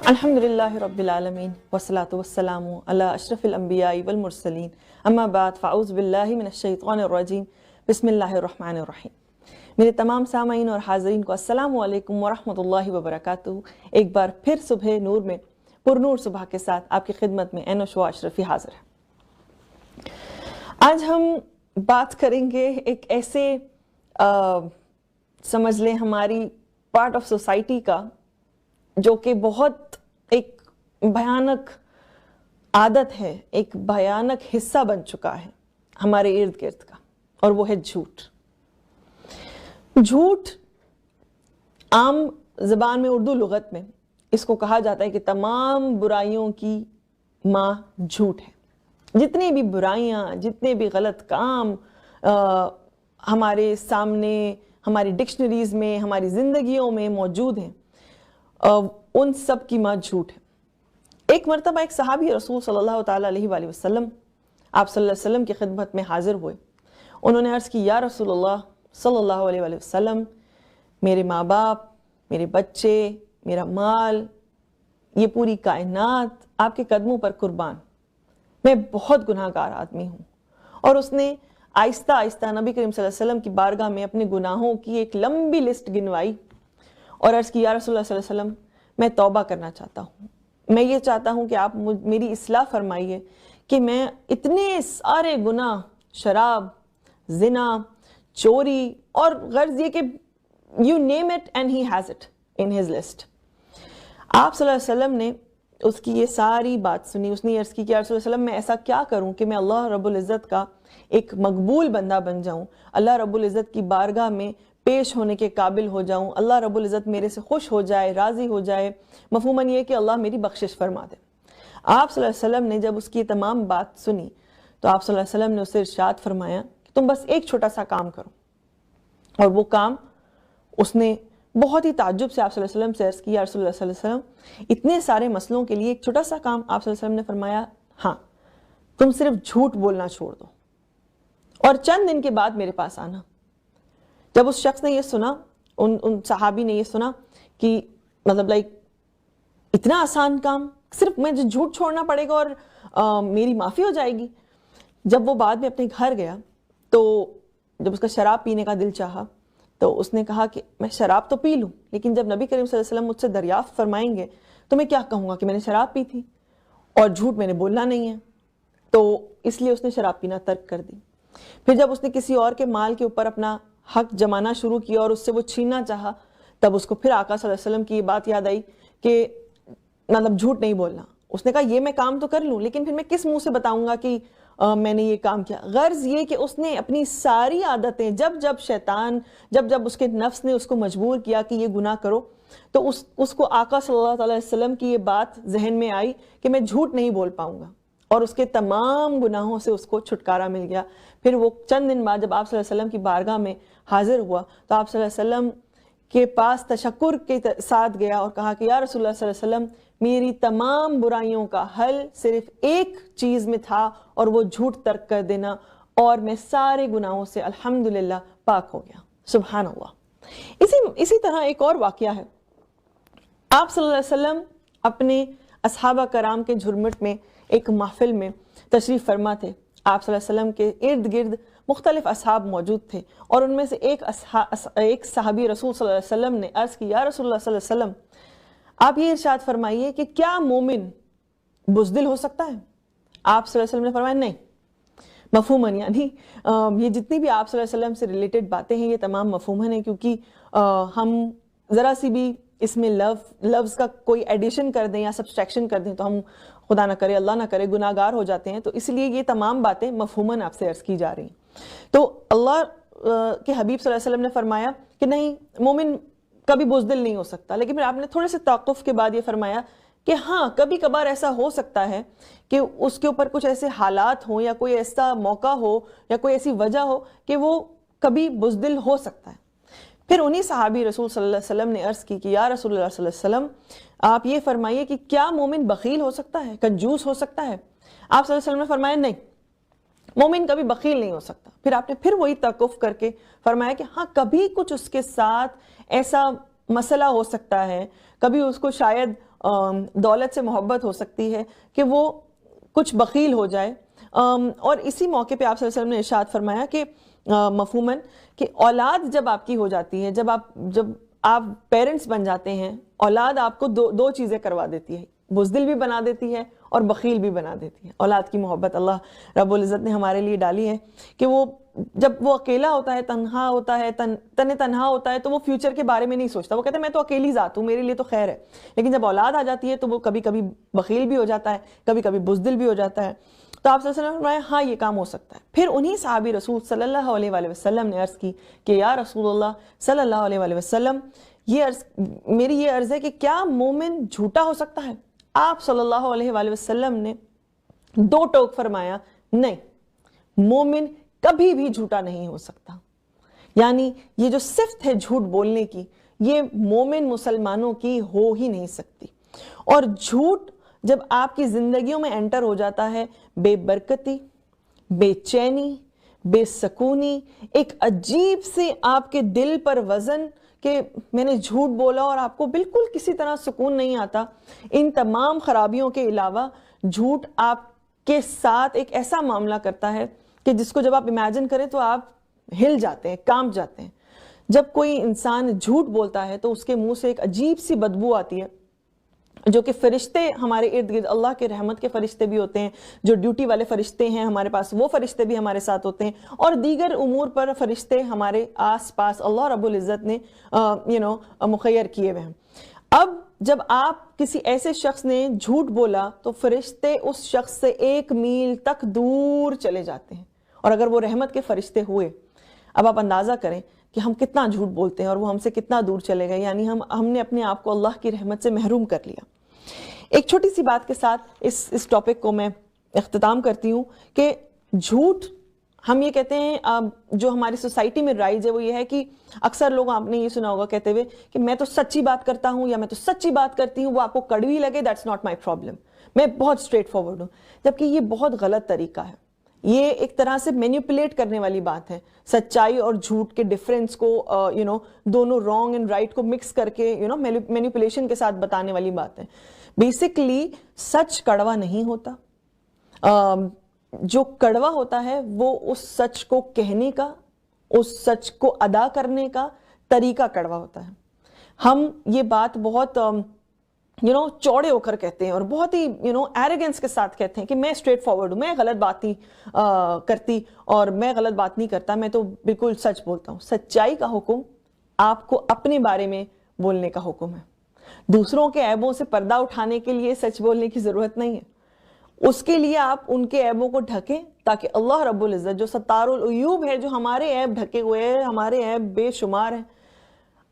الحمدللہ رب العالمین والصلاة والسلام علی اشرف الانبیاء والمرسلین اما بعد فاعوذ باللہ من الشیطان الرجیم بسم اللہ الرحمن الرحیم۔ میرے تمام سامعین اور حاضرین کو السلام علیکم ورحمۃ اللہ وبرکاتہ۔ ایک بار پھر صبح نور میں پرنور صبح کے ساتھ آپ کی خدمت میں عین و شوا اشرفی حاضر ہے۔ آج ہم بات کریں گے ایک ایسے سمجھ لیں ہماری پارٹ آف سوسائٹی کا جو کہ بہت ایک بھیانک عادت ہے، ایک بھیانک حصہ بن چکا ہے ہمارے ارد گرد کا، اور وہ ہے جھوٹ۔ جھوٹ عام زبان میں، اردو لغت میں اس کو کہا جاتا ہے کہ تمام برائیوں کی ماں جھوٹ ہے۔ جتنی بھی برائیاں، جتنے بھی غلط کام ہمارے سامنے، ہماری ڈکشنریز میں، ہماری زندگیوں میں موجود ہیں، ان سب کی ماں جھوٹ ہے۔ ایک مرتبہ ایک صحابی رسول صلی اللہ تعالیٰ علیہ وآلہ وسلم آپ صلی اللہ علیہ وسلم کی خدمت میں حاضر ہوئے۔ انہوں نے عرض کی، یا رسول اللہ صلی اللہ علیہ وآلہ وسلم، میرے ماں باپ، میرے بچے، میرا مال، یہ پوری کائنات آپ کے قدموں پر قربان، میں بہت گناہ گار آدمی ہوں۔ اور اس نے آہستہ آہستہ نبی کریم صلی اللہ علیہ وسلم کی بارگاہ میں اپنے گناہوں کی ایک لمبی لسٹ گنوائی اور عرض کی، یا رسول اللہ صلی اللہ علیہ وسلم، میں توبہ کرنا چاہتا ہوں، میں یہ چاہتا ہوں کہ آپ میری اصلاح فرمائیے کہ میں اتنے سارے گناہ، شراب، زنا، چوری، اور غرض یہ کہ you name it and he has it in his list۔ آپ صلی اللہ علیہ وسلم نے اس کی یہ ساری بات سنی۔ اس نے عرض کی کہ یا رسول اللہ علیہ وسلم، میں ایسا کیا کروں کہ میں اللہ رب العزت کا ایک مقبول بندہ بن جاؤں، اللہ رب العزت کی بارگاہ میں پیش ہونے کے قابل ہو جاؤں، اللہ رب العزت میرے سے خوش ہو جائے، راضی ہو جائے، مفہوماً یہ کہ اللہ میری بخشش فرما دے۔ آپ صلی اللہ علیہ وسلم نے جب اس کی تمام بات سنی تو آپ صلی اللہ علیہ وسلم نے اسے ارشاد فرمایا کہ تم بس ایک چھوٹا سا کام کرو۔ اور وہ کام اس نے بہت ہی تعجب سے آپ صلی اللہ علیہ وسلم سے عرض کیا، رسول اللہ صلی اللہ علیہ وسلم، اتنے سارے مسئلوں کے لیے ایک چھوٹا سا کام؟ آپ صلی اللہ علیہ وسلم نے فرمایا، ہاں، تم صرف جھوٹ بولنا چھوڑ دو اور چند دن کے بعد میرے پاس آنا۔ جب اس شخص نے یہ سنا، ان صحابی نے یہ سنا کہ مطلب اتنا آسان کام، صرف مجھے جھوٹ چھوڑنا پڑے گا اور میری معافی ہو جائے گی۔ جب وہ بعد میں اپنے گھر گیا تو جب اس کا شراب پینے کا دل چاہا تو اس نے کہا کہ میں شراب تو پی لوں، لیکن جب نبی کریم صلی اللہ علیہ وسلم مجھ سے دریافت فرمائیں گے تو میں کیا کہوں گا کہ میں نے شراب پی تھی، اور جھوٹ میں نے بولنا نہیں ہے۔ تو اس لیے اس نے شراب پینا ترک کر دی۔ پھر جب اس نے کسی اور کے مال کے اوپر اپنا حق جمانا شروع کیا اور اس سے وہ چھیننا چاہا، تب اس کو پھر آقا صلی اللہ علیہ وسلم کی یہ بات یاد آئی کہ مطلب جھوٹ نہیں بولنا۔ اس نے کہا یہ میں کام تو کر لوں، لیکن پھر میں کس منہ سے بتاؤں گا کہ میں نے یہ کام کیا۔ غرض یہ کہ اس نے اپنی ساری عادتیں، جب شیطان، جب اس کے نفس نے اس کو مجبور کیا کہ یہ گناہ کرو، تو اس کو آقا صلی اللہ علیہ وسلم کی یہ بات ذہن میں آئی کہ میں جھوٹ نہیں بول پاؤں گا، اور اس کے تمام گناہوں سے اس کو چھٹکارا مل گیا۔ پھر وہ چند دن بعد جب آپ صلی اللہ علیہ وسلم کی بارگاہ میں حاضر ہوا تو آپ صلی اللہ علیہ وسلم کے پاس تشکر کے ساتھ گیا اور کہا کہ یا رسول اللہ صلی اللہ علیہ وسلم، میری تمام برائیوں کا حل صرف ایک چیز میں تھا، اور وہ جھوٹ ترک کر دینا، اور میں سارے گناہوں سے الحمدللہ پاک ہو گیا۔ سبحان اللہ۔ اسی طرح ایک اور واقعہ ہے۔ آپ صلی اللہ علیہ وسلم اپنے اصحابہ کرام کے جھرمٹ میں ایک محفل میں تشریف فرما تھے۔ آپ صلی اللہ علیہ وسلم کے ارد گرد مختلف اصحاب موجود تھے، اور ان میں سے ایک صحابی رسول صلی اللہ علیہ وسلم نے عرض کی، یا رسول اللہ صلی اللہ علیہ وسلم، آپ یہ ارشاد فرمائیے کہ کیا مومن بزدل ہو سکتا ہے؟ آپ صلی اللہ علیہ وسلم نے فرمایا نہیں۔ مفہوماً یعنی یہ جتنی بھی آپ صلی اللہ علیہ وسلم سے ریلیٹڈ باتیں ہیں یہ تمام مفہوماً ہیں، کیونکہ ہم ذرا سی بھی اس میں لفظ کا کوئی ایڈیشن کر دیں یا سبسٹریکشن کر دیں تو ہم خدا نہ کرے، اللہ نہ کرے، گناہ گار ہو جاتے ہیں۔ تو اس لیے یہ تمام باتیں مفہوماً آپ سے عرض کی جا رہی ہیں۔ تو اللہ کے حبیب صلی اللہ علیہ وسلم نے فرمایا کہ نہیں، مومن کبھی بزدل نہیں ہو سکتا، لیکن پھر آپ نے تھوڑے سے توقف کے بعد یہ فرمایا کہ ہاں، کبھی کبھار ایسا ہو سکتا ہے کہ اس کے اوپر کچھ ایسے حالات ہوں یا کوئی ایسا موقع ہو یا کوئی ایسی وجہ ہو کہ وہ کبھی بزدل ہو سکتا ہے۔ پھر انہی صحابی رسول صلی اللہ علیہ وسلم نے عرض کی کہ یا رسول اللہ صلی اللہ علیہ وسلم، آپ یہ فرمائیے کہ کیا مومن بخیل ہو سکتا ہے، کنجوس ہو سکتا ہے؟ آپ صلی اللہ علیہ وسلم نے فرمایا نہیں، مومن کبھی بخیل نہیں ہو سکتا۔ پھر آپ نے پھر وہی توقف کر کے فرمایا کہ ہاں، کبھی کچھ اس کے ساتھ ایسا مسئلہ ہو سکتا ہے، کبھی اس کو شاید دولت سے محبت ہو سکتی ہے کہ وہ کچھ بخیل ہو جائے. اور اسی موقع پہ آپ صلی اللہ علیہ وسلم نے ارشاد فرمایا کہ مفہوماً کہ اولاد جب آپ کی ہو جاتی ہے, جب آپ پیرنٹس بن جاتے ہیں, اولاد آپ کو دو چیزیں کروا دیتی ہے, بزدل بھی بنا دیتی ہے اور بخیل بھی بنا دیتی ہے. اولاد کی محبت اللہ رب العزت نے ہمارے لیے ڈالی ہے کہ وہ جب وہ اکیلا ہوتا ہے, تنہا ہوتا ہے, تنہا ہوتا ہے, تو وہ فیوچر کے بارے میں نہیں سوچتا. وہ کہتا ہے میں تو اکیلی ذات ہوں, میرے لیے تو خیر ہے. لیکن جب اولاد آ جاتی ہے تو وہ کبھی کبھی بخیل بھی ہو جاتا ہے, کبھی کبھی بزدل بھی ہو جاتا ہے. تو آپ صلی اللہ علیہ وسلم نے فرمایا ہاں یہ کام ہو سکتا ہے. پھر انہی صحابی رسول صلی اللہ علیہ وآلہ وسلم نے عرض کی کہ یا رسول اللہ صلی اللہ علیہ وآلہ وسلم, میری یہ عرض ہے کہ کیا مومن جھوٹا ہو سکتا ہے؟ آپ صلی اللہ علیہ وآلہ وسلم نے دو ٹوک فرمایا, نہیں, مومن کبھی بھی جھوٹا نہیں ہو سکتا. یعنی یہ جو صفت ہے جھوٹ بولنے کی, یہ مومن مسلمانوں کی ہو ہی نہیں سکتی. اور جھوٹ جب آپ کی زندگیوں میں انٹر ہو جاتا ہے, بے برکتی, بے چینی, بے سکونی, ایک عجیب سے آپ کے دل پر وزن کہ میں نے جھوٹ بولا اور آپ کو بالکل کسی طرح سکون نہیں آتا. ان تمام خرابیوں کے علاوہ جھوٹ آپ کے ساتھ ایک ایسا معاملہ کرتا ہے کہ جس کو جب آپ امیجن کریں تو آپ ہل جاتے ہیں, کانپ جاتے ہیں. جب کوئی انسان جھوٹ بولتا ہے تو اس کے منہ سے ایک عجیب سی بدبو آتی ہے, جو کہ فرشتے ہمارے ارد گرد, اللہ کے رحمت کے فرشتے بھی ہوتے ہیں, جو ڈیوٹی والے فرشتے ہیں ہمارے پاس, وہ فرشتے بھی ہمارے ساتھ ہوتے ہیں, اور دیگر امور پر فرشتے ہمارے آس پاس اللہ رب العزت نے مخیر کیے ہوئے ہیں. اب جب آپ کسی ایسے شخص نے جھوٹ بولا تو فرشتے اس شخص سے 1 میل تک دور چلے جاتے ہیں. اور اگر وہ رحمت کے فرشتے ہوئے, اب آپ اندازہ کریں کہ ہم کتنا جھوٹ بولتے ہیں اور وہ ہم سے کتنا دور چلے گئے. یعنی ہم نے اپنے آپ کو اللہ کی رحمت سے محروم کر لیا. ایک چھوٹی سی بات کے ساتھ اس ٹاپک کو میں اختتام کرتی ہوں کہ جھوٹ, ہم یہ کہتے ہیں جو ہماری سوسائٹی میں رائج ہے وہ یہ ہے کہ اکثر لوگ, آپ نے یہ سنا ہوگا کہتے ہوئے کہ میں تو سچی بات کرتا ہوں یا میں تو سچی بات کرتی ہوں, وہ آپ کو کڑوی لگے, دیٹس ناٹ مائی پرابلم, میں بہت اسٹریٹ فارورڈ ہوں. جبکہ یہ بہت غلط طریقہ ہے. یہ ایک طرح سے مینیپولیٹ کرنے والی بات ہے. سچائی اور جھوٹ کے ڈیفرنس کو دونوں رانگ اینڈ رائٹ کو مکس کر کے مینیپولیشن کے ساتھ بتانے والی بات ہے. بیسکلی سچ کڑوا نہیں ہوتا. جو کڑوا ہوتا ہے وہ اس سچ کو کہنے کا, اس سچ کو ادا کرنے کا طریقہ کڑوا ہوتا ہے. ہم یہ بات بہت چوڑے ہو کر کہتے ہیں اور بہت ہی ایروگنس کے ساتھ کہتے ہیں کہ میں اسٹریٹ فارورڈ ہوں, میں غلط بات نہیں کرتی اور میں غلط بات نہیں کرتا, میں تو بالکل سچ بولتا ہوں. سچائی کا حکم آپ کو اپنے بارے میں بولنے کا حکم ہے. دوسروں کے عیبوں سے پردہ اٹھانے کے لیے سچ بولنے کی ضرورت نہیں ہے. اس کے لیے آپ ان کے عیبوں کو ڈھکیں تاکہ اللہ رب العزت جو ستار العیوب ہے, جو ہمارے عیب ڈھکے ہوئے ہیں, ہمارے عیب بے شمار ہیں,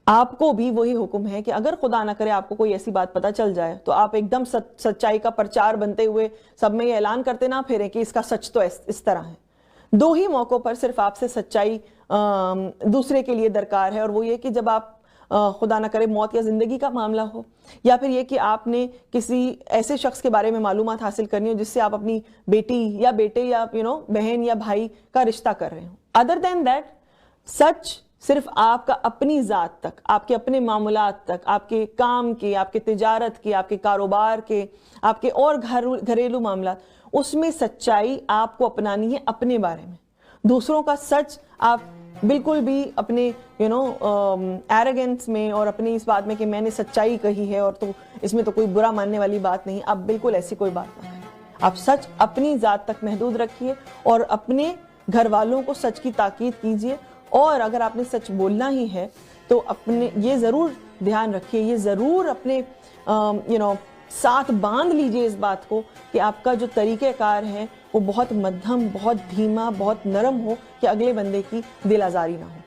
آپ کو بھی وہی حکم ہے کہ اگر خدا نہ کرے آپ کو کوئی ایسی بات پتہ چل جائے تو آپ ایک دم سچائی کا پرچار بنتے ہوئے سب میں یہ اعلان کرتے نہ پھریں کہ اس کا سچ تو اس طرح ہے. 2 ہی موقعوں پر صرف آپ سے سچائی دوسرے کے لیے درکار ہے, اور وہ یہ کہ جب آپ خدا نہ کرے موت یا زندگی کا معاملہ ہو, یا پھر یہ کہ آپ نے کسی ایسے شخص کے بارے میں معلومات حاصل کرنی ہو جس سے آپ اپنی بیٹی یا بیٹے یا بہن یا بھائی کا رشتہ کر رہے ہوں. ادر دین دیٹ, سچ صرف آپ کا اپنی ذات تک, آپ کے اپنے معاملات تک, آپ کے کام کے, آپ کے تجارت کے, آپ کے کاروبار کے, آپ کے اور گھریلو معاملات, اس میں سچائی آپ کو اپنانی ہے اپنے بارے میں. دوسروں کا سچ آپ بالکل بھی اپنے ایروگنس میں اور اپنی اس بات میں کہ میں نے سچائی کہی ہے اور تو اس میں تو کوئی برا ماننے والی بات نہیں, آپ بالکل ایسی کوئی بات نہ کریں. آپ سچ اپنی ذات تک محدود رکھیے اور اپنے گھر والوں کو سچ کی تاکید کیجیے. اور اگر آپ نے سچ بولنا ہی ہے تو اپنے یہ ضرور دھیان رکھیے, یہ ضرور اپنے ساتھ باندھ لیجئے اس بات کو کہ آپ کا جو طریقہ کار ہے وہ بہت مدھم, بہت دھیما, بہت نرم ہو کہ اگلے بندے کی دل آزاری نہ ہو.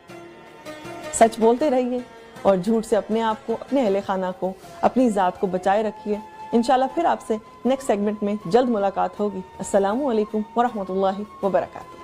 سچ بولتے رہیے اور جھوٹ سے اپنے آپ کو, اپنے اہل خانہ کو, اپنی ذات کو بچائے رکھیے. انشاءاللہ پھر آپ سے نیکسٹ سیگمنٹ میں جلد ملاقات ہوگی. السلام علیکم ورحمۃ اللہ وبرکاتہ.